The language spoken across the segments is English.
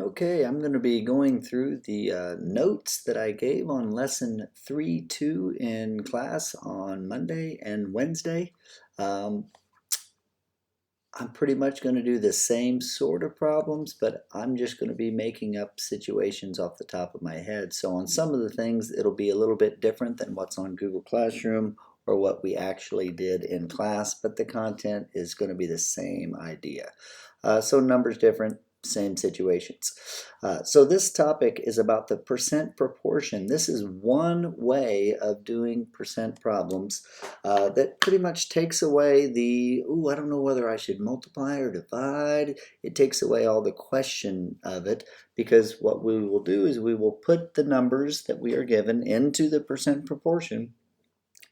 Okay, I'm going to be going through the notes that I gave on lesson 3-2 in class on Monday and Wednesday. Um, I'm pretty much going to do the same sort of problems, but I'm just going to be making up situations off the top of my head. So on some of the things, it'll be a little bit different than what's on Google Classroom or what we actually did in class, but the content is going to be the same idea. So numbers different, same situations. So this topic is about the percent proportion. This is one way of doing percent problems that pretty much takes away the, I don't know whether I should multiply or divide. It takes away all the question of it, because what we will do is we will put the numbers that we are given into the percent proportion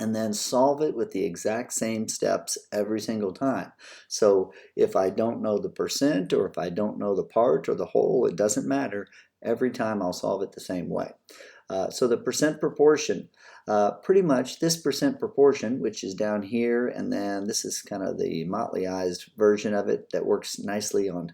and then solve it with the exact same steps every single time. So if I don't know the percent, or if I don't know the part or the whole, it doesn't matter. Every time I'll solve it the same way. So the percent proportion, pretty much this percent proportion, which is down here, and then this is kind of the motley-ized version of it that works nicely on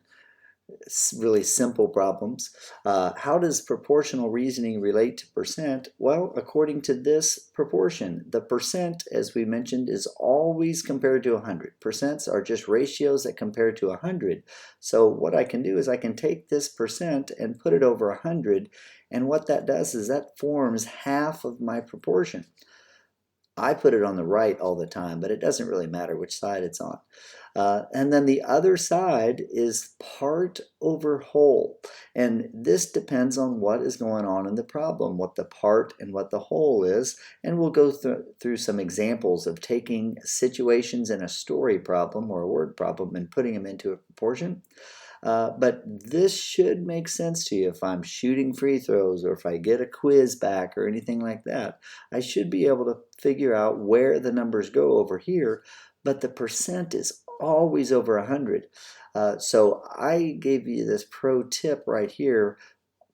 really simple problems. How does proportional reasoning relate to percent? Well, according to this proportion, the percent, as we mentioned, is always compared to 100. Percents are just ratios that compare to 100. So what I can do is I can take this percent and put it over 100, and what that does is that forms half of my proportion. I put it on the right all the time, but it doesn't really matter which side it's on. And then the other side is part over whole. And this depends on what is going on in the problem, what the part and what the whole is. And we'll go through some examples of taking situations in a story problem or a word problem and putting them into a proportion. But this should make sense to you. If I'm shooting free throws, or if I get a quiz back or anything like that, I should be able to figure out where the numbers go over here, but the percent is always over 100. So I gave you this pro tip right here.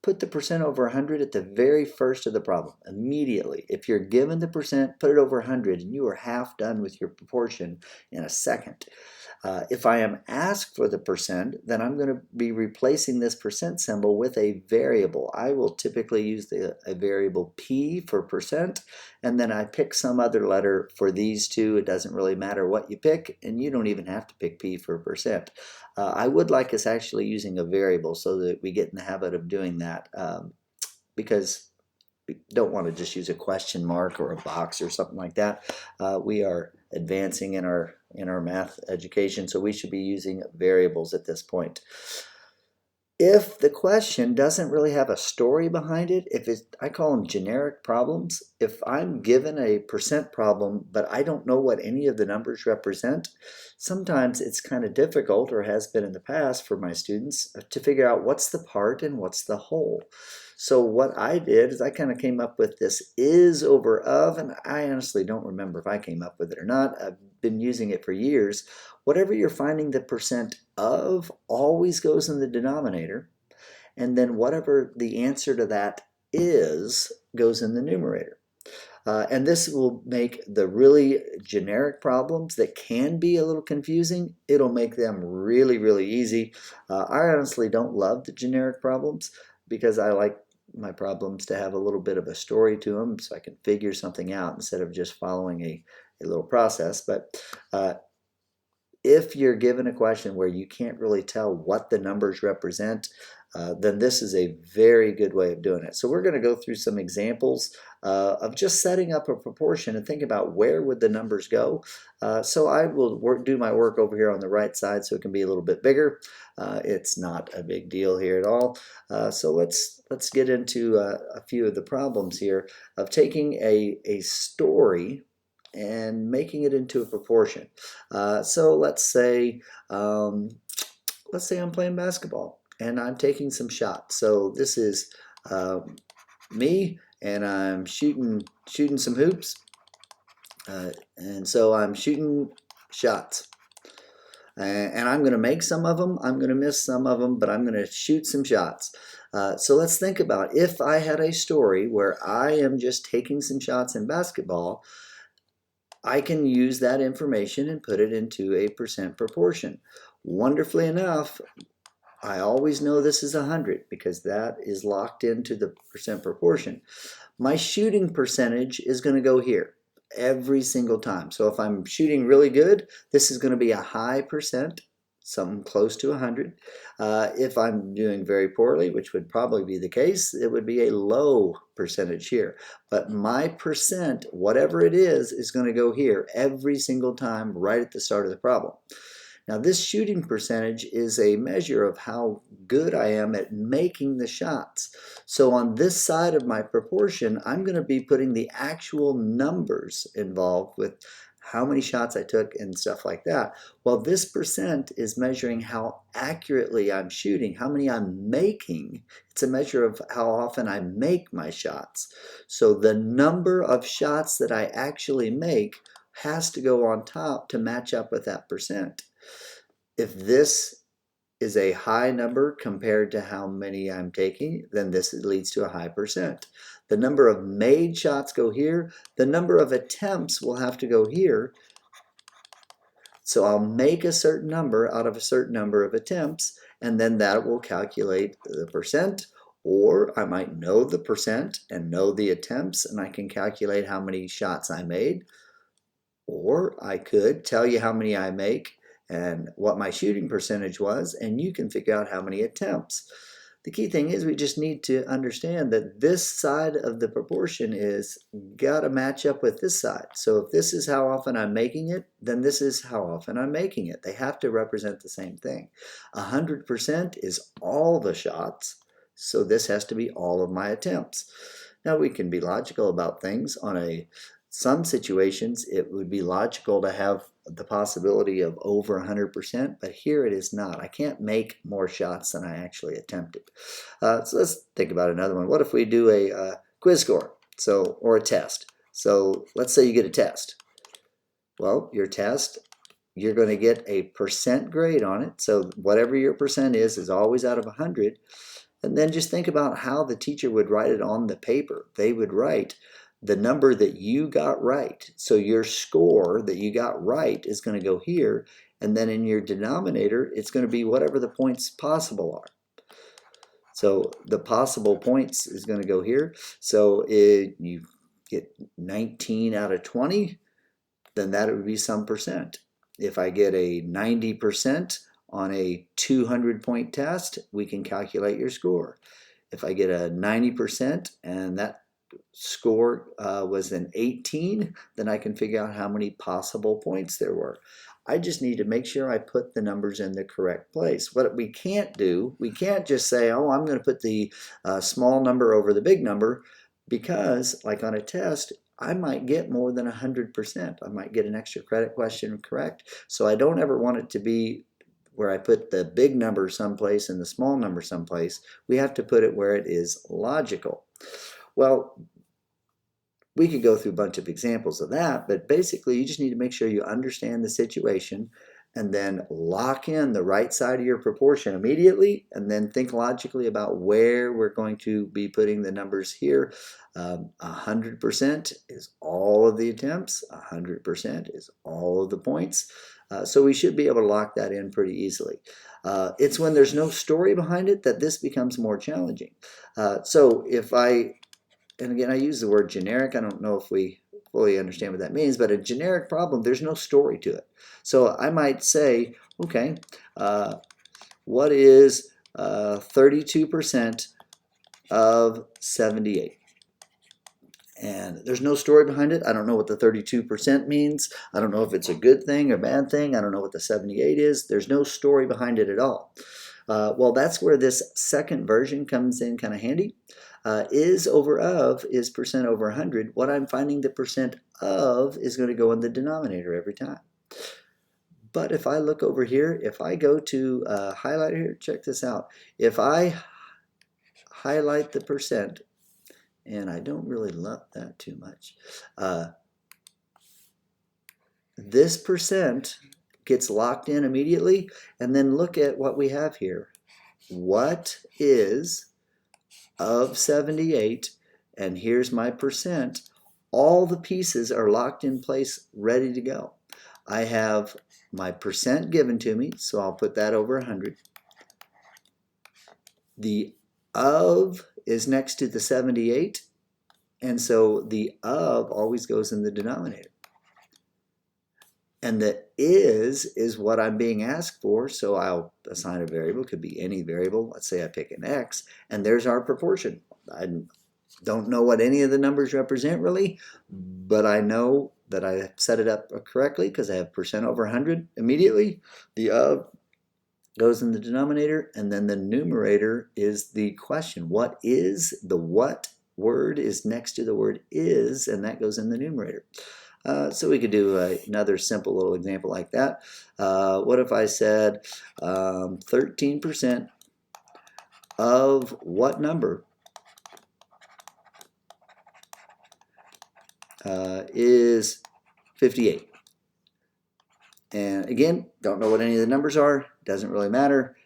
Put the percent over 100 at the very first of the problem, immediately. If you're given the percent, put it over 100, and you are half done with your proportion in a second. If I am asked for the percent, then I'm going to be replacing this percent symbol with a variable. I will typically use a variable p for percent, and then I pick some other letter for these two. It doesn't really matter what you pick, and you don't even have to pick p for percent. I would like us actually using a variable so that we get in the habit of doing that, because we don't want to just use a question mark or a box or something like that. We are advancing in our math education, so we should be using variables at this point. If the question doesn't really have a story behind it, I call them generic problems. If I'm given a percent problem, but I don't know what any of the numbers represent, sometimes it's kind of difficult, or has been in the past for my students, to figure out what's the part and what's the whole. So what I did is I kind of came up with this is over of, and I honestly don't remember if I came up with it or not. I've been using it for years. Whatever you're finding the percent of always goes in the denominator, and then whatever the answer to that is goes in the numerator. And this will make the really generic problems that can be a little confusing, it'll make them really, really easy. I honestly don't love the generic problems, because I like my problems to have a little bit of a story to them, so I can figure something out instead of just following a little process. But if you're given a question where you can't really tell what the numbers represent, then this is a very good way of doing it. So we're going to go through some examples of just setting up a proportion and think about where would the numbers go. So I will do my work over here on the right side so it can be a little bit bigger. It's not a big deal here at all. So let's get into a few of the problems here of taking a story and making it into a proportion. So let's say I'm playing basketball and I'm taking some shots. So this is me, and I'm shooting some hoops, and so I'm shooting shots. And I'm going to make some of them, I'm going to miss some of them, but I'm going to shoot some shots. So let's think about if I had a story where I am just taking some shots in basketball. I can use that information and put it into a percent proportion. Wonderfully enough, I always know this is 100 because that is locked into the percent proportion. My shooting percentage is going to go here every single time. So if I'm shooting really good, this is going to be a high percent, something close to 100. If I'm doing very poorly, which would probably be the case, it would be a low percentage here. But my percent, whatever it is going to go here every single time right at the start of the problem. Now this shooting percentage is a measure of how good I am at making the shots. So on this side of my proportion, I'm going to be putting the actual numbers involved with how many shots I took and stuff like that. Well, this percent is measuring how accurately I'm shooting, how many I'm making. It's a measure of how often I make my shots. So the number of shots that I actually make has to go on top to match up with that percent. If this is a high number compared to how many I'm taking, then this leads to a high percent. The number of made shots go here. The number of attempts will have to go here. So I'll make a certain number out of a certain number of attempts, and then that will calculate the percent. Or I might know the percent and know the attempts, and I can calculate how many shots I made. Or I could tell you how many I make and what my shooting percentage was, and you can figure out how many attempts. The key thing is we just need to understand that this side of the proportion is got to match up with this side. So if this is how often I'm making it, then this is how often I'm making it. They have to represent the same thing. 100% is all the shots, so this has to be all of my attempts. Now we can be logical about things. On some situations, it would be logical to have the possibility of over 100%, but here it is not. I can't make more shots than I actually attempted. So let's think about another one. What if we do a quiz score, or a test? So let's say you get a test. Well, your test, you're going to get a percent grade on it. So whatever your percent is always out of 100. And then just think about how the teacher would write it on the paper. They would write the number that you got right. So your score that you got right is going to go here, and then in your denominator, it's going to be whatever the points possible are. So the possible points is going to go here. So if you get 19 out of 20, then that would be some percent. If I get a 90% on a 200-point test, we can calculate your score. If I get a 90% and that score was an 18, then I can figure out how many possible points there were. I just need to make sure I put the numbers in the correct place. What we can't do, we can't just say, oh, I'm going to put the small number over the big number, because like on a test, I might get more than 100%. I might get an extra credit question correct. So I don't ever want it to be where I put the big number someplace and the small number someplace. We have to put it where it is logical. Well, we could go through a bunch of examples of that, but basically you just need to make sure you understand the situation and then lock in the right side of your proportion immediately, and then think logically about where we're going to be putting the numbers here. 100% is all of the attempts, 100% is all of the points. So we should be able to lock that in pretty easily. It's when there's no story behind it that this becomes more challenging. So if and again, I use the word generic. I don't know if we fully understand what that means, but a generic problem, there's no story to it. So I might say, okay, what is 32% of 78? And there's no story behind it. I don't know what the 32% means. I don't know if it's a good thing or bad thing. I don't know what the 78 is. There's no story behind it at all. Well, that's where this second version comes in kind of handy. Is over of is percent over 100. What I'm finding the percent of is going to go in the denominator every time. But if I look over here, if I go to highlight here, check this out. If I highlight the percent, and I don't really love that too much, this percent gets locked in immediately. And then look at what we have here. What is of 78, and here's my percent. All the pieces are locked in place, ready to go. I have my percent given to me, so I'll put that over 100. The of is next to the 78, and so the of always goes in the denominator. And the is what I'm being asked for, so I'll assign a variable. It could be any variable. Let's say I pick an x, and there's our proportion. I don't know what any of the numbers represent really, but I know that I set it up correctly because I have percent over 100 immediately. The of goes in the denominator, and then the numerator is the question. What is the what word is next to the word is, and that goes in the numerator. So we could do another simple little example like that. What if I said 13% of what number is 58? And again, don't know what any of the numbers are. Doesn't really matter.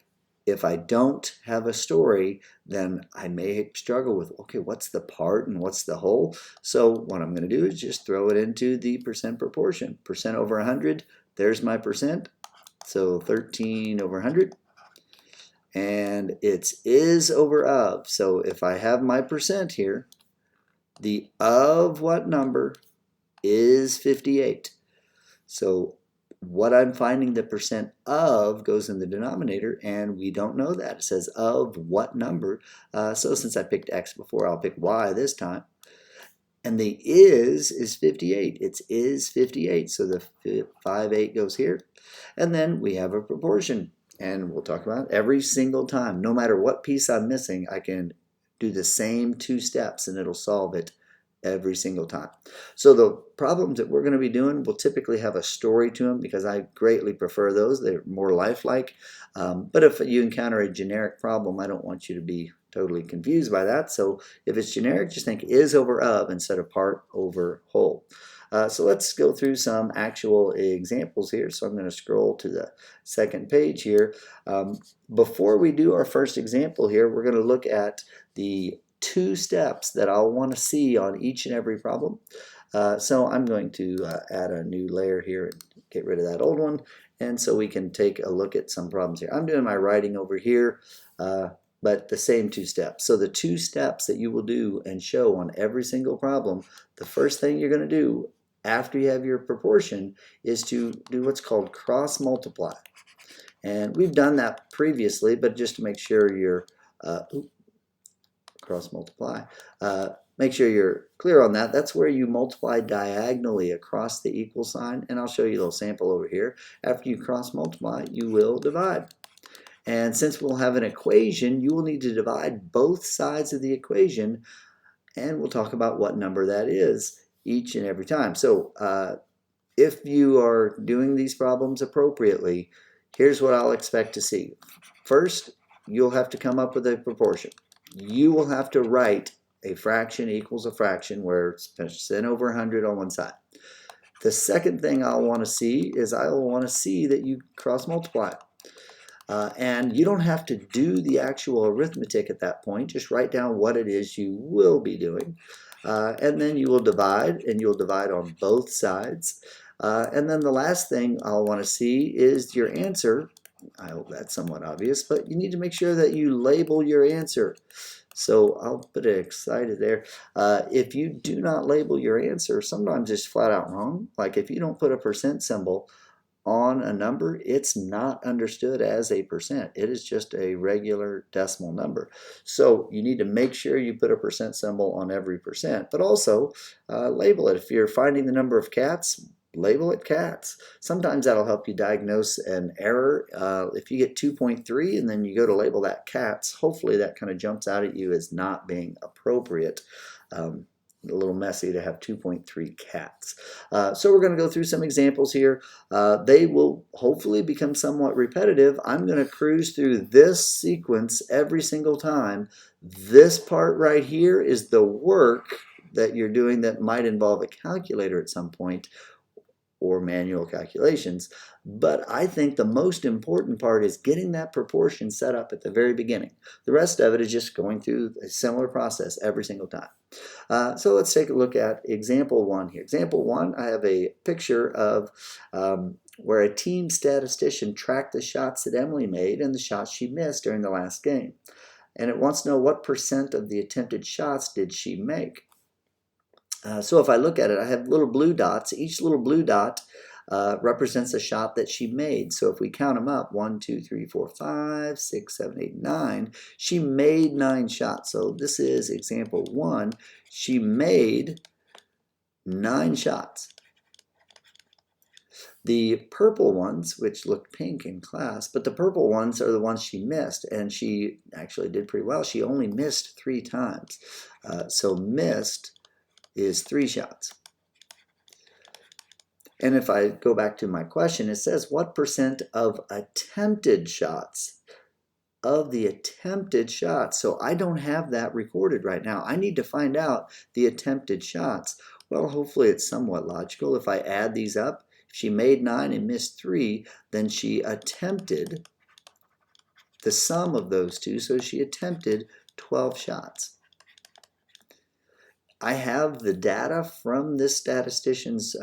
If I don't have a story, then I may struggle with, okay, what's the part and what's the whole? So what I'm going to do is just throw it into the percent proportion. Percent over 100, there's my percent. So 13 over 100. And it's is over of. So if I have my percent here, the of what number is 58. So what I'm finding the percent of goes in the denominator, and we don't know that. It says of what number. So since I picked x before, I'll pick y this time. And the is 58. It's is 58. So the 58 goes here. And then we have a proportion. And we'll talk about it every single time. No matter what piece I'm missing, I can do the same 2 steps and it'll solve it every single time. So the problems that we're going to be doing will typically have a story to them because I greatly prefer those. They're more lifelike. But if you encounter a generic problem, I don't want you to be totally confused by that. So if it's generic, just think is over of instead of part over whole. So let's go through some actual examples here. So I'm going to scroll to the second page here. Before we do our first example here, we're going to look at the 2 steps that I'll want to see on each and every problem. So I'm going to add a new layer here and get rid of that old one, and so we can take a look at some problems here. I'm doing my writing over here, but the same 2 steps. So the 2 steps that you will do and show on every single problem, the first thing you're going to do after you have your proportion is to do what's called cross multiply. And we've done that previously, but just to make sure you're cross multiply. Make sure you're clear on that. That's where you multiply diagonally across the equal sign, and I'll show you a little sample over here. After you cross multiply, you will divide. And since we'll have an equation, you will need to divide both sides of the equation, and we'll talk about what number that is each and every time. So if you are doing these problems appropriately, here's what I'll expect to see. First, you'll have to come up with a proportion. You will have to write a fraction equals a fraction where it's percent over 100 on one side. The second thing I'll want to see is I will want to see that you cross multiply. And you don't have to do the actual arithmetic at that point. Just write down what it is you will be doing. And then you will divide, and you'll divide on both sides. And then the last thing I'll want to see is your answer. I hope that's somewhat obvious, but you need to make sure that you label your answer. So I'll put it excited there. If you do not label your answer, sometimes it's flat out wrong. Like if you don't put a percent symbol on a number, it's not understood as a percent. It is just a regular decimal number. So you need to make sure you put a percent symbol on every percent, but also label it. If you're finding the number of cats, label it cats. Sometimes that'll help you diagnose an error. If you get 2.3 and then you go to label that cats, hopefully that kind of jumps out at you as not being appropriate. A little messy to have 2.3 cats. So we're going to go through some examples here. They will hopefully become somewhat repetitive. I'm going to cruise through this sequence every single time. This part right here is the work that you're doing that might involve a calculator at some point, or manual calculations, but I think the most important part is getting that proportion set up at the very beginning. The rest of it is just going through a similar process every single time. So let's take a look at example 1 here. Example 1, I have a picture of where a team statistician tracked the shots that Emily made and the shots she missed during the last game. And it wants to know what percent of the attempted shots did she make. So if I look at it, I have little blue dots. Each little blue dot represents a shot that she made. So if we count them up, 1, 2, 3, 4, 5, 6, 7, 8, 9, she made 9 shots. So this is example 1. She made 9 shots. The purple ones, which look pink in class, but the purple ones are the ones she missed, and she actually did pretty well. She only missed 3 times. So missed is 3 shots. And if I go back to my question, it says what percent of attempted shots? Of the attempted shots. So I don't have that recorded right now. I need to find out the attempted shots. Well, hopefully it's somewhat logical. If I add these up, if she made 9 and missed 3, then she attempted the sum of those two. So she attempted 12 shots. I have the data from this statistician's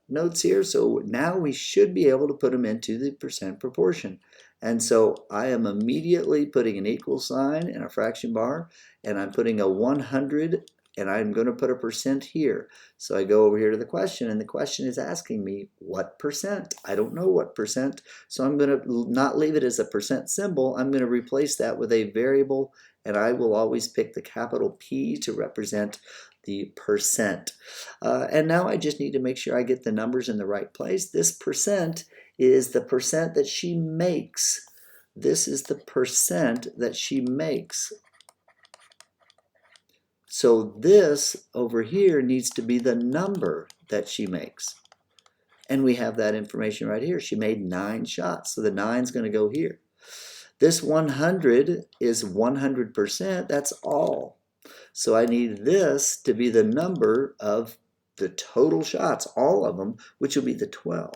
notes here, so now we should be able to put them into the percent proportion. And so I am immediately putting an equal sign and a fraction bar, and I'm putting a 100, and I'm going to put a percent here. So I go over here to the question, and the question is asking me what percent. I don't know what percent, so I'm going to not leave it as a percent symbol. I'm going to replace that with a variable, and I will always pick the capital P to represent the percent. And now I just need to make sure I get the numbers in the right place. This percent is the percent that she makes. This is the percent that she makes. So this over here needs to be the number that she makes. And we have that information right here. She made 9 shots, so the 9 is going to go here. This 100 is 100%, that's all. So I need this to be the number of the total shots, all of them, which will be the 12.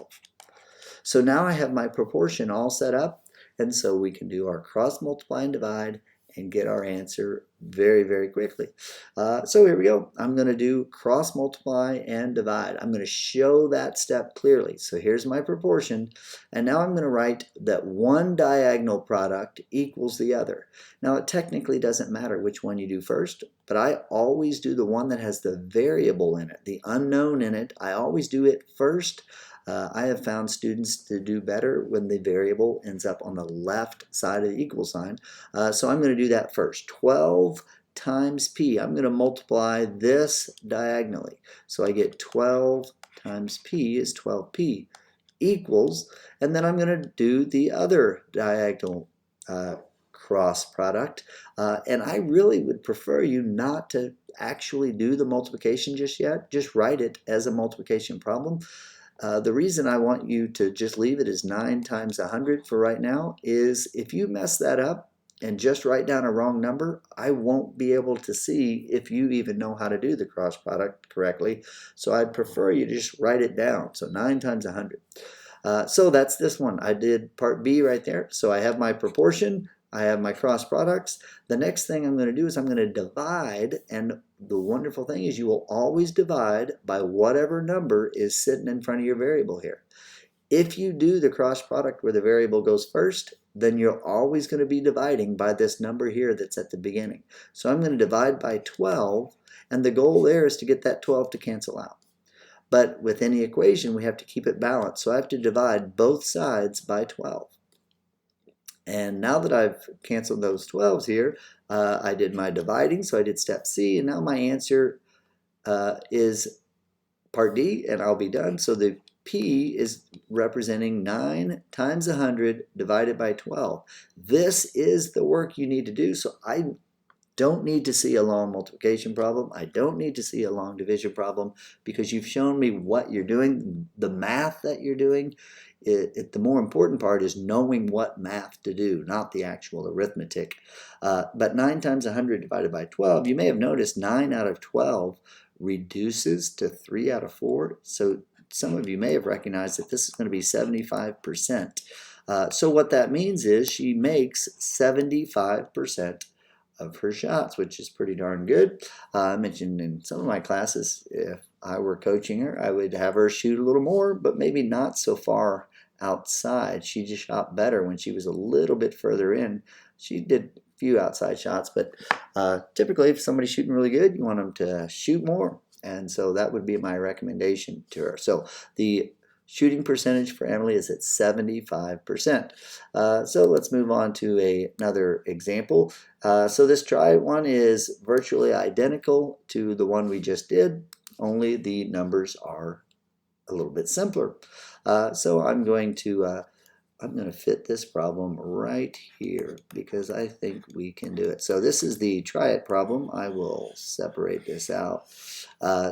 So now I have my proportion all set up, and so we can do our cross multiply and divide and get our answer very, very quickly. So here we go. I'm going to do cross multiply and divide. I'm going to show that step clearly. So here's my proportion, and now I'm going to write that one diagonal product equals the other. Now it technically doesn't matter which one you do first, but I always do the one that has the variable in it, the unknown in it. I always do it first. I have found students to do better when the variable ends up on the left side of the equal sign. So I'm going to do that first. 12 times P. I'm going to multiply this diagonally. So I get 12 times P is 12P equals, and then I'm going to do the other diagonal cross product. And I really would prefer you not to actually do the multiplication just yet. Just write it as a multiplication problem. The reason I want you to just leave it as 9 times 100 for right now is if you mess that up and just write down a wrong number, I won't be able to see if you even know how to do the cross product correctly. So I'd prefer you to just write it down. So 9 times 100. So that's this one. I did part B right there. So I have my proportion. I have my cross products. The next thing I'm going to do is I'm going to divide, and the wonderful thing is you will always divide by whatever number is sitting in front of your variable here. If you do the cross product where the variable goes first, then you're always going to be dividing by this number here that's at the beginning. So I'm going to divide by 12, and the goal there is to get that 12 to cancel out. But with any equation, we have to keep it balanced. So I have to divide both sides by 12. And now that I've canceled those 12s here, I did my dividing, so I did step C, and now my answer is part D, and I'll be done. So the P is representing 9 times 100 divided by 12. This is the work you need to do, so I don't need to see a long multiplication problem. I don't need to see a long division problem because you've shown me what you're doing, the math that you're doing. The more important part is knowing what math to do, not the actual arithmetic. But 9 times 100 divided by 12, you may have noticed 9 out of 12 reduces to 3 out of 4. So some of you may have recognized that this is going to be 75%. So what that means is she makes 75% of her shots, which is pretty darn good. I mentioned in some of my classes, if I were coaching her, I would have her shoot a little more, but maybe not so far outside. She just shot better when she was a little bit further in. She did few outside shots, but typically if somebody's shooting really good, you want them to shoot more. And so that would be my recommendation to her. So the shooting percentage for Emily is at 75%. So let's move on to another example. So this try one is virtually identical to the one we just did, only the numbers are a little bit simpler. So I'm going to fit this problem right here because I think we can do it. So this is the try it problem. I will separate this out.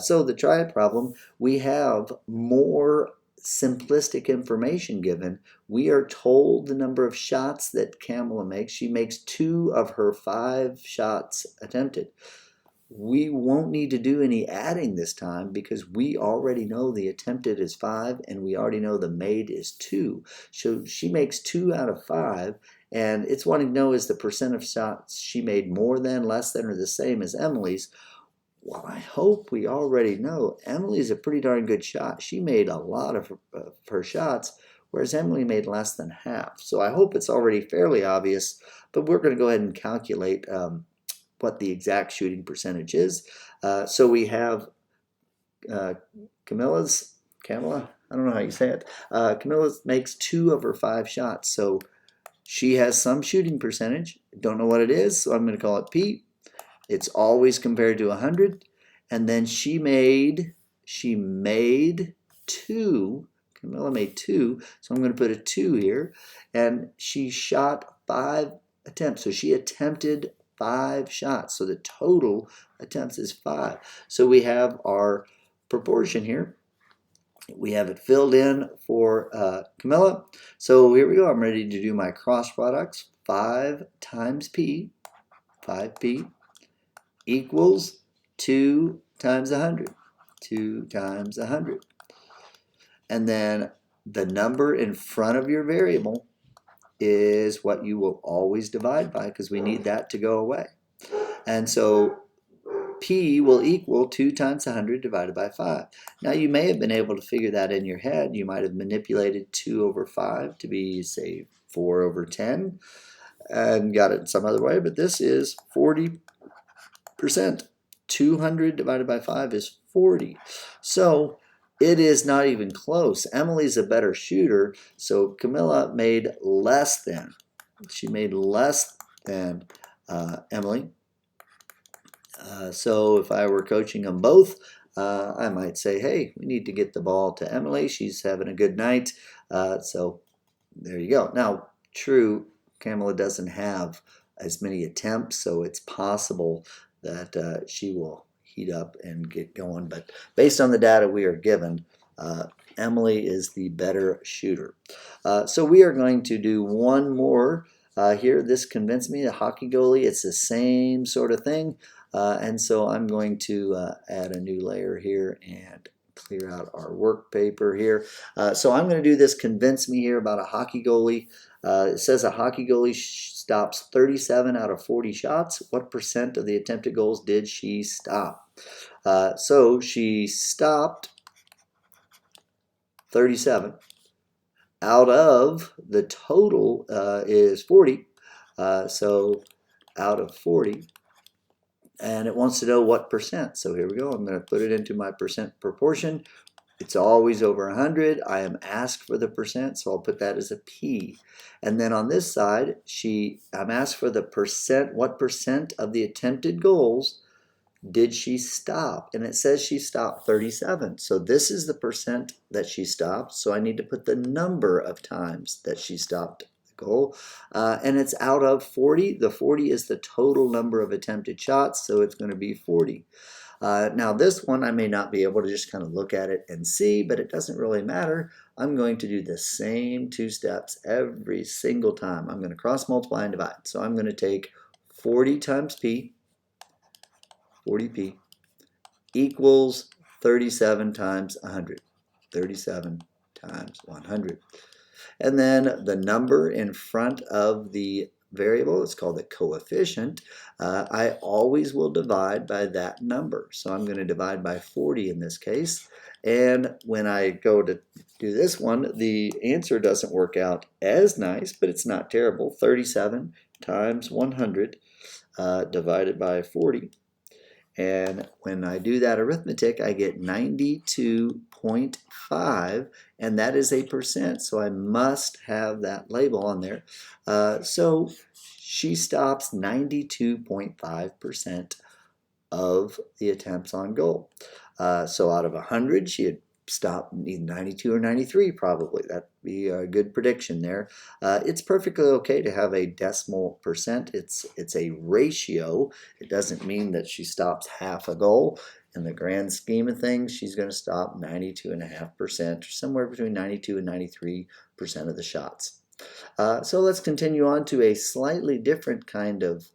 So the try it problem, we have more simplistic information given. We are told the number of shots that Kamala makes. She makes 2 of her 5 shots attempted. We won't need to do any adding this time because we already know the attempted is 5 and we already know the made is 2. So she makes 2 out of 5, and it's wanting to know is the percent of shots she made more than, less than, or the same as Emily's. Well, I hope we already know Emily's a pretty darn good shot. She made a lot of her shots, whereas Emily made less than half. So I hope it's already fairly obvious, but we're going to go ahead and calculate what the exact shooting percentage is. So we have Kamala, I don't know how you say it. Kamala makes 2 of her 5 shots. So she has some shooting percentage. Don't know what it is, so I'm going to call it P. It's always compared to 100. And then she made 2. Kamala made 2, so I'm going to put a 2 here. And she shot 5 attempts. So she attempted 5 shots. So the total attempts is 5. So we have our proportion here. We have it filled in for Camilla. So here we go. I'm ready to do my cross products. 5 times P, 5P, equals 2 times 100. 2 times 100. And then the number in front of your variable is what you will always divide by because we need that to go away. And so P will equal 2 times 100 divided by 5. Now you may have been able to figure that in your head. You might have manipulated 2 over 5 to be, say, 4 over 10 and got it some other way, but this is 40%. 200 divided by 5 is 40. So it is not even close. Emily's a better shooter, so Camilla made less than. She made less than Emily. So if I were coaching them both, I might say, hey, we need to get the ball to Emily. She's having a good night. So there you go. Now, true, Kamala doesn't have as many attempts, so it's possible that she will heat up and get going. But based on the data we are given, Emily is the better shooter. So we are going to do one more here. This convinced me, a hockey goalie. It's the same sort of thing. And so I'm going to add a new layer here and clear out our work paper here. So I'm going to do this convince me here about a hockey goalie. It says a hockey goalie stops 37 out of 40 shots. What percent of the attempted goals did she stop? So she stopped 37 out of the total is 40. So out of 40. And it wants to know what percent. So here we go. I'm going to put it into my percent proportion. It's always over 100. I am asked for the percent, so I'll put that as a P. And then on this side, I'm asked for the percent. What percent of the attempted goals did she stop? And it says she stopped 37. So this is the percent that she stopped. So I need to put the number of times that she stopped goal, and it's out of 40. The 40 is the total number of attempted shots, so it's going to be 40. Now this one I may not be able to just kind of look at it and see, but it doesn't really matter. I'm going to do the same 2 steps every single time. I'm going to cross multiply and divide. So I'm going to take 40 times P, 40P, equals 37 times 100. 37 times 100. And then the number in front of the variable, it's called the coefficient, I always will divide by that number. So I'm going to divide by 40 in this case. And when I go to do this one, the answer doesn't work out as nice, but it's not terrible. 37 times 100 divided by 40. And when I do that arithmetic, I get 92.5, and that is a percent. So I must have that label on there. So she stops 92.5% of the attempts on goal. So out of 100, she had stopped 92 or 93 probably. That'd be a good prediction there. It's perfectly okay to have a decimal percent. It's a ratio. It doesn't mean that she stops half a goal. In the grand scheme of things, she's going to stop 92.5%, or somewhere between 92 and 93% of the shots. So let's continue on to a slightly different kind of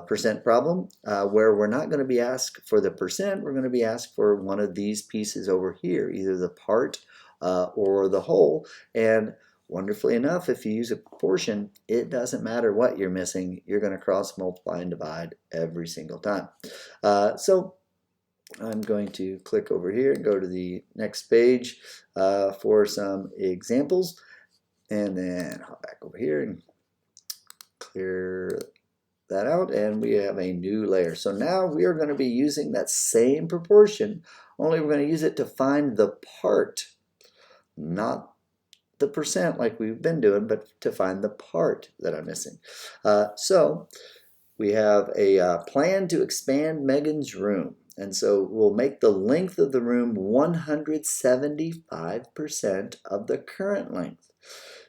percent problem where we're not going to be asked for the percent, we're going to be asked for one of these pieces over here, either the part or the whole. And wonderfully enough, if you use a proportion, it doesn't matter what you're missing, you're going to cross multiply and divide every single time. So I'm going to click over here and go to the next page for some examples, and then hop back over here and clear that out, and we have a new layer. So now we are going to be using that same proportion, only we're going to use it to find the part, not the percent like we've been doing, but to find the part that I'm missing. So we have a plan to expand Megan's room. And so we'll make the length of the room 175% of the current length.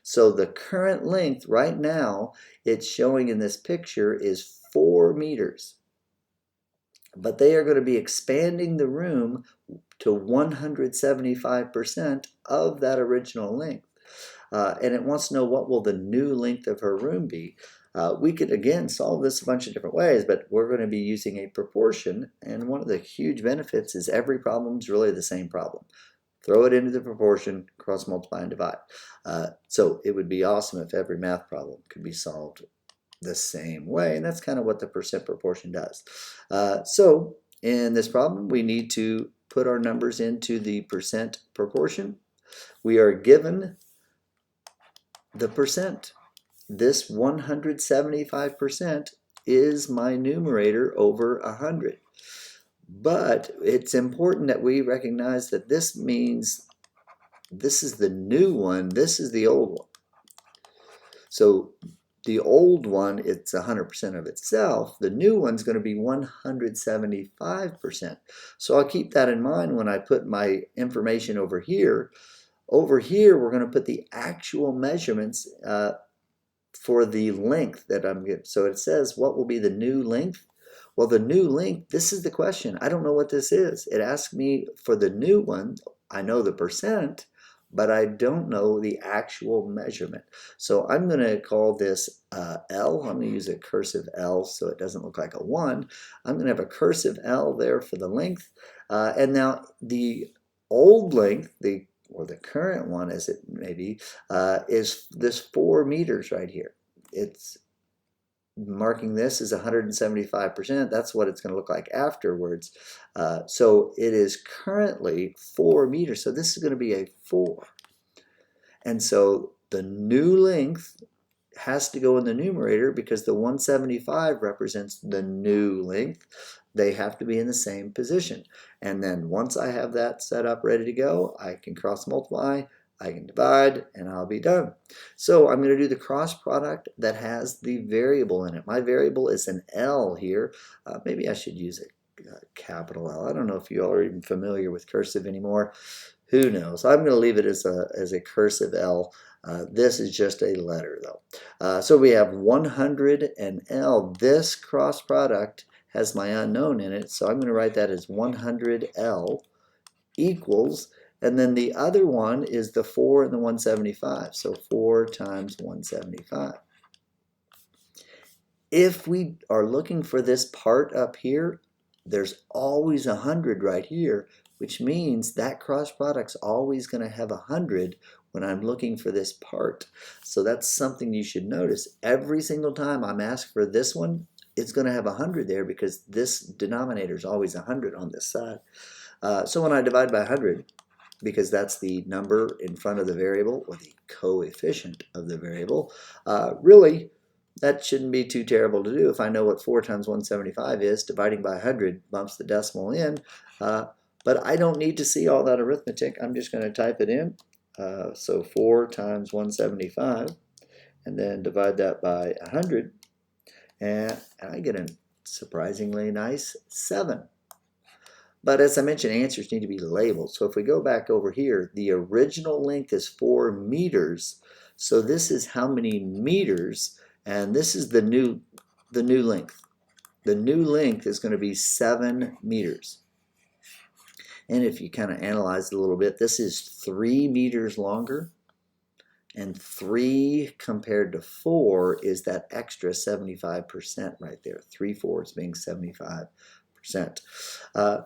So the current length right now, it's showing in this picture, is 4 meters. But they are going to be expanding the room to 175% of that original length. And it wants to know what will the new length of her room be. We could, again, solve this a bunch of different ways, but we're going to be using a proportion. And one of the huge benefits is every problem is really the same problem. Throw it into the proportion, cross multiply and divide. So it would be awesome if every math problem could be solved the same way, and that's kind of what the percent proportion does. So in this problem, we need to put our numbers into the percent proportion. We are given the percent. This 175% is my numerator over 100. But it's important that we recognize that this means this is the new one, this is the old one. So the old one, it's 100% of itself. The new one's going to be 175%. So I'll keep that in mind when I put my information over here. Over here, we're going to put the actual measurements for the length that I'm getting. So it says, what will be the new length? Well, the new length, this is the question. I don't know what this is. It asks me for the new one. I know the percent, but I don't know the actual measurement. So I'm going to call this L. I'm going to use a cursive L so it doesn't look like a 1. I'm going to have a cursive L there for the length. And now the old length, or the current one as it may be, is this 4 meters right here. It's marking this as 175%. That's what it's going to look like afterwards. So it is currently 4 meters. So this is going to be a 4. And so the new length has to go in the numerator because the 175 represents the new length. They have to be in the same position. And then once I have that set up ready to go, I can cross multiply, I can divide, and I'll be done. So I'm going to do the cross product that has the variable in it. My variable is an L here. Maybe I should use a capital L. I don't know if you all are even familiar with cursive anymore. Who knows? I'm going to leave it as a cursive L. This is just a letter though. So we have 100 and L. This cross product has my unknown in it, so I'm going to write that as 100L equals, and then the other one is the 4 and the 175, so 4 times 175. If we are looking for this part up here, there's always 100 right here, which means that cross product's always going to have 100 when I'm looking for this part. So that's something you should notice. Every single time I'm asked for this one, it's going to have 100 there because this denominator is always 100 on this side. So when I divide by 100, because that's the number in front of the variable, or the coefficient of the variable. Really, that shouldn't be too terrible to do. If I know what 4 times 175 is, dividing by 100 bumps the decimal in. But I don't need to see all that arithmetic. I'm just going to type it in. So 4 times 175, and then divide that by 100, and I get a surprisingly nice 7. But as I mentioned, answers need to be labeled. So if we go back over here, the original length is 4 meters. So this is how many meters, and this is the new length. The new length is going to be 7 meters. And if you kind of analyze it a little bit, this is 3 meters longer. And 3 compared to 4 is that extra 75% right there. 3/4 being 75%.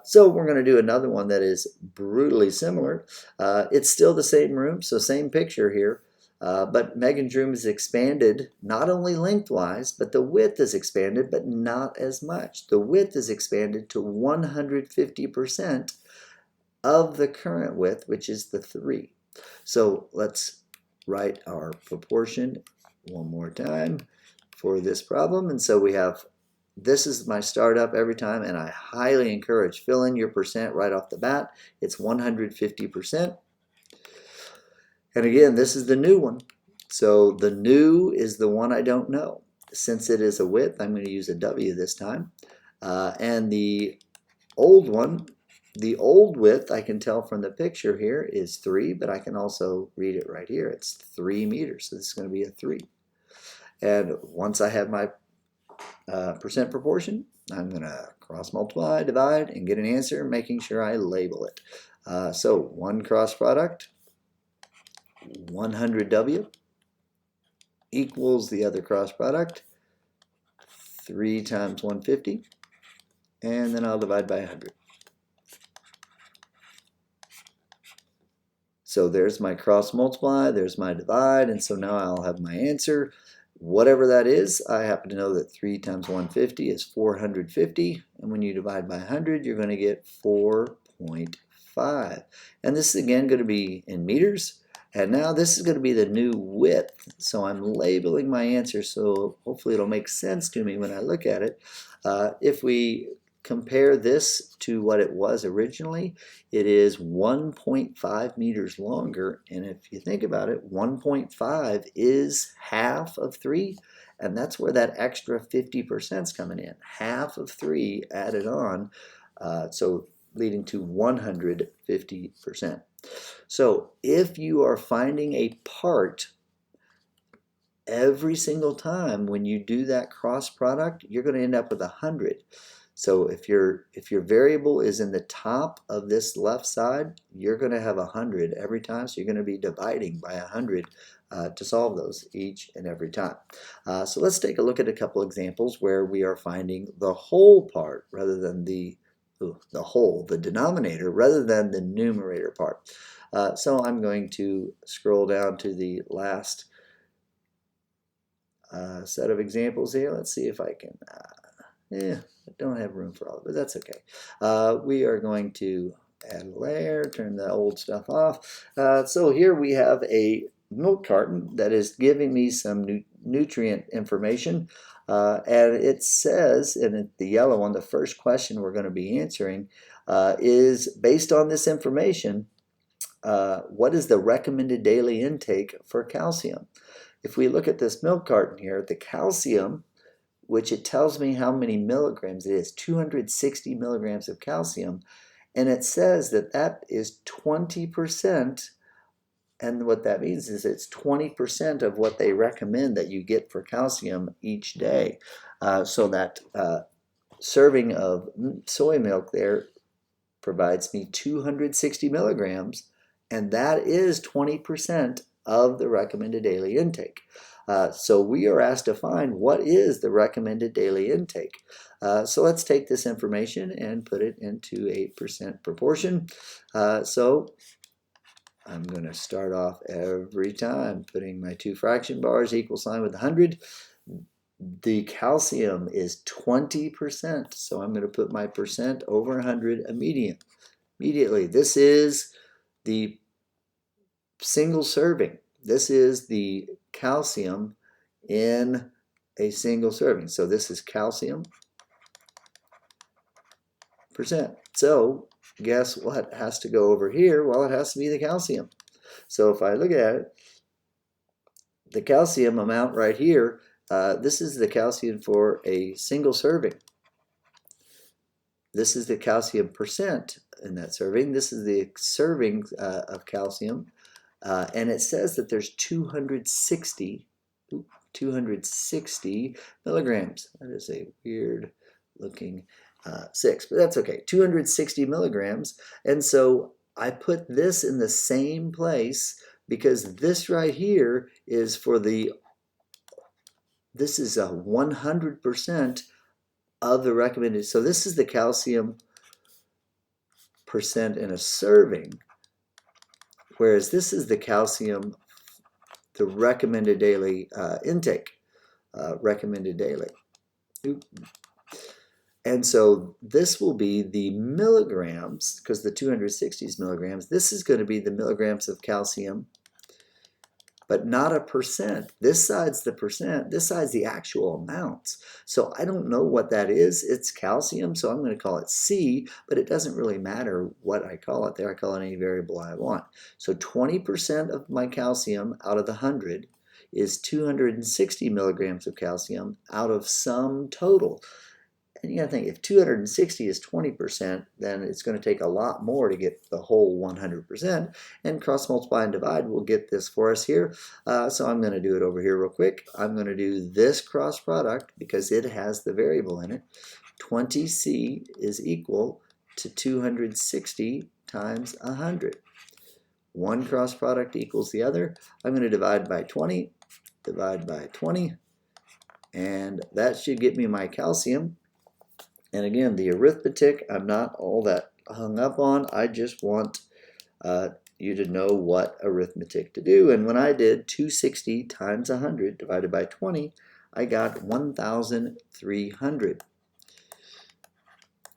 So we're going to do another one that is brutally similar. It's still the same room, so same picture here. But Megan's room is expanded not only lengthwise, but the width is expanded, but not as much. The width is expanded to 150% of the current width, which is the 3. So let's write our proportion one more time for this problem. And so we have, this is my startup every time, and I highly encourage fill in your percent right off the bat. It's 150%. And again, this is the new one. So the new is the one I don't know. Since it is a width, I'm going to use a W this time. And the old one, the old width, I can tell from the picture here, is 3, but I can also read it right here. It's 3 meters, so this is going to be a 3. And once I have my percent proportion, I'm going to cross multiply, divide, and get an answer, making sure I label it. So one cross product, 100W, equals the other cross product, 3 times 150, and then I'll divide by 100. So there's my cross multiply, there's my divide, and so now I'll have my answer. Whatever that is, I happen to know that 3 times 150 is 450, and when you divide by 100, you're going to get 4.5. And this is again going to be in meters, and now this is going to be the new width. So I'm labeling my answer, so hopefully it'll make sense to me when I look at it. If we compare this to what it was originally, it is 1.5 meters longer, and if you think about it, 1.5 is half of 3, and that's where that extra 50% is coming in. Half of 3 added on, so leading to 150%. So if you are finding a part every single time when you do that cross product, you're going to end up with 100. So if your variable is in the top of this left side, you're going to have 100 every time. So you're going to be dividing by 100 to solve those each and every time. So let's take a look at a couple examples where we are finding the whole part rather than the denominator rather than the numerator part. So I'm going to scroll down to the last set of examples here. Let's see if I can. I don't have room for all of it, but that's okay. We are going to add a layer, turn the old stuff off. So here we have a milk carton that is giving me some nutrient information. And it says, in the yellow one, the first question we're going to be answering is, based on this information, what is the recommended daily intake for calcium? If we look at this milk carton here, the calcium, which it tells me how many milligrams it is, 260 milligrams of calcium, and it says that that is 20%, and what that means is it's 20% of what they recommend that you get for calcium each day. So that serving of soy milk there provides me 260 milligrams, and that is 20% of the recommended daily intake. So we are asked to find what is the recommended daily intake. So let's take this information and put it into a percent proportion. So I'm going to start off every time putting my 2 fraction bars, equal sign with 100. The calcium is 20%, so I'm going to put my percent over 100 immediately. This is the single serving. This is the calcium in a single serving. So this is calcium percent. So guess what has to go over here? Well, it has to be the calcium. So if I look at it, the calcium amount right here, this is the calcium for a single serving. This is the calcium percent in that serving. This is the serving of calcium. And it says that there's 260 milligrams. That is a weird looking 6, but that's okay. 260 milligrams. And so I put this in the same place because this right here is for this is a 100% of the recommended. So this is the calcium percent in a serving, whereas this is the calcium, the recommended daily intake, recommended daily. And so this will be the milligrams, because the 260 is milligrams. This is going to be the milligrams of calcium, but not a percent. This side's the percent. This side's the actual amounts. So I don't know what that is. It's calcium, so I'm going to call it C, but it doesn't really matter what I call it there. I call it any variable I want. So 20% of my calcium out of the 100 is 260 milligrams of calcium out of some total. And you gotta think, if 260 is 20%, then it's going to take a lot more to get the whole 100%. And cross multiply and divide will get this for us here. So I'm going to do it over here real quick. I'm going to do this cross product because it has the variable in it. 20C is equal to 260 times 100. One cross product equals the other. I'm going to divide by 20, and that should get me my calcium. And again, the arithmetic, I'm not all that hung up on. I just want you to know what arithmetic to do. And when I did 260 times 100 divided by 20, I got 1,300.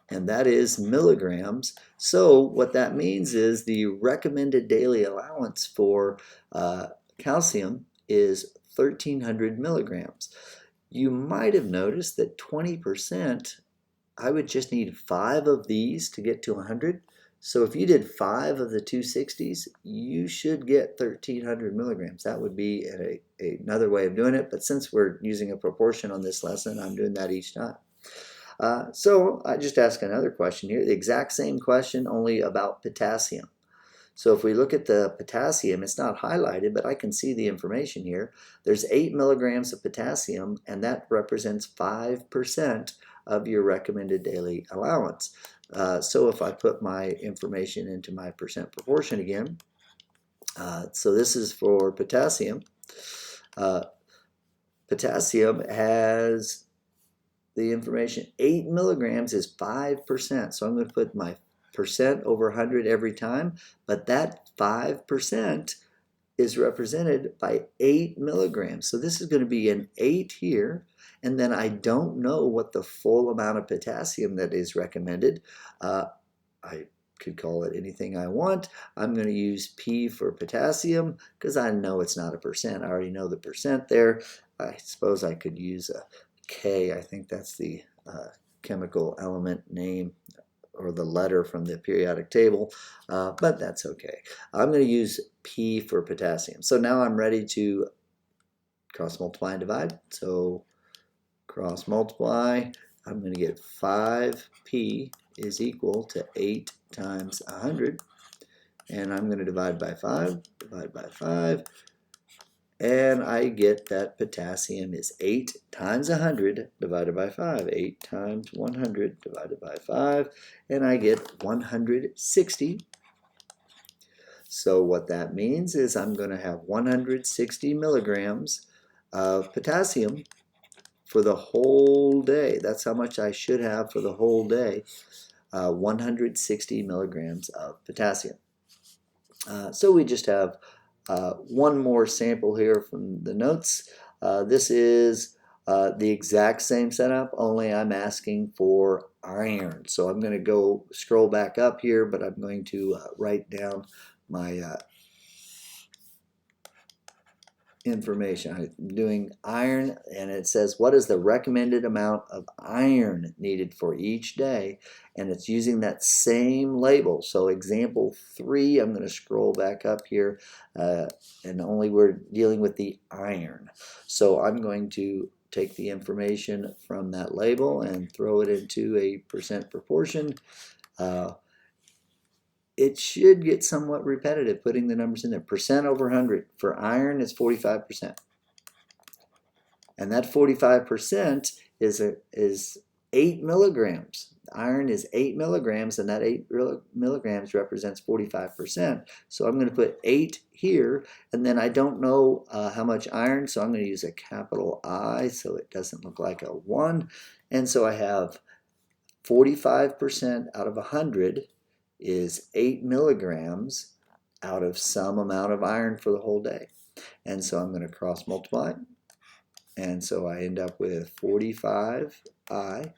And that is milligrams. So what that means is the recommended daily allowance for calcium is 1,300 milligrams. You might have noticed that 20%, I would just need 5 of these to get to 100. So if you did 5 of the 260s, you should get 1,300 milligrams. That would be another way of doing it, but since we're using a proportion on this lesson, I'm doing that each time. So I just ask another question here, the exact same question, only about potassium. So if we look at the potassium, it's not highlighted, but I can see the information here. There's 8 milligrams of potassium, and that represents 5% of your recommended daily allowance. So if I put my information into my percent proportion again, so this is for potassium. Potassium has the information, 8 milligrams is 5%. So I'm going to put my percent over 100 every time, but that 5% is represented by 8 milligrams. So this is going to be an 8 here, and then I don't know what the full amount of potassium that is recommended. I could call it anything I want. I'm going to use P for potassium because I know it's not a percent. I already know the percent there. I suppose I could use a K. I think that's the chemical element name or the letter from the periodic table, but that's okay. I'm going to use P for potassium. So now I'm ready to cross multiply and divide. So cross multiply, I'm going to get 5P is equal to 8 times 100, and I'm going to divide by 5, and I get that potassium is 8 times 100 divided by 5. 8 times 100 divided by 5. And I get 160. So what that means is I'm going to have 160 milligrams of potassium for the whole day. That's how much I should have for the whole day. 160 milligrams of potassium. So we just have one more sample here from the notes. This is the exact same setup, only I'm asking for iron. So I'm going to go scroll back up here, but I'm going to write down my information. I'm doing iron, and it says what is the recommended amount of iron needed for each day, and it's using that same label. So example 3, I'm going to scroll back up here, and only we're dealing with the iron. So I'm going to take the information from that label and throw it into a percent proportion. It should get somewhat repetitive putting the numbers in there. Percent over 100. For iron, it's 45%. And that 45% is 8 milligrams. Iron is 8 milligrams, and that 8 milligrams represents 45%. So I'm going to put 8 here, and then I don't know how much iron, so I'm going to use a capital I so it doesn't look like a 1. And so I have 45% out of 100 is 8 milligrams out of some amount of iron for the whole day. And so I'm going to cross multiply. And so I end up with 45I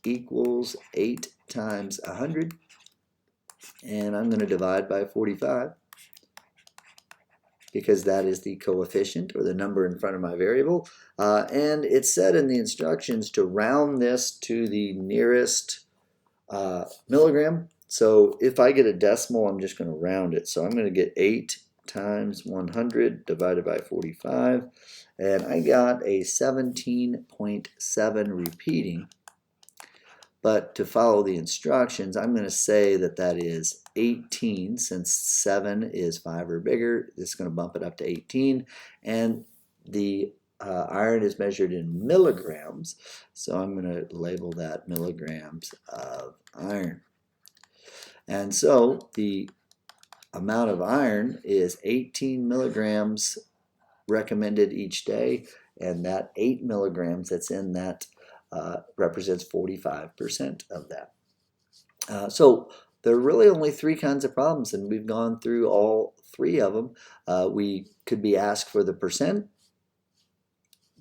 equals 8 times 100. And I'm going to divide by 45 because that is the coefficient or the number in front of my variable. And it's said in the instructions to round this to the nearest milligram. So if I get a decimal, I'm just going to round it. So I'm going to get 8 times 100 divided by 45. And I got a 17.7 repeating. But to follow the instructions, I'm going to say that that is 18. Since 7 is 5 or bigger, this is going to bump it up to 18. And the iron is measured in milligrams, so I'm going to label that milligrams of iron. And so the amount of iron is 18 milligrams recommended each day, and that 8 milligrams that's in that represents 45% of that. So there are really only 3 kinds of problems, and we've gone through all 3 of them. We could be asked for the percent.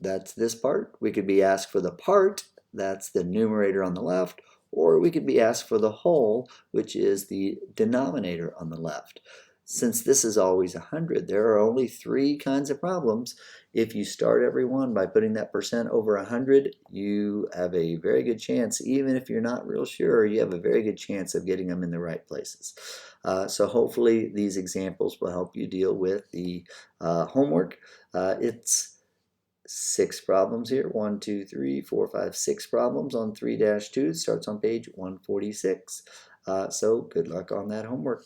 That's this part. We could be asked for the part. That's the numerator on the left. Or we could be asked for the whole, which is the denominator on the left. Since this is always 100, there are only 3 kinds of problems. If you start every one by putting that percent over 100, you have a very good chance, even if you're not real sure, you have a very good chance of getting them in the right places. So hopefully these examples will help you deal with the homework. It's 6 problems here. 1, 2, 3, 4, 5, 6 problems on 3-2. It starts on page 146. So good luck on that homework.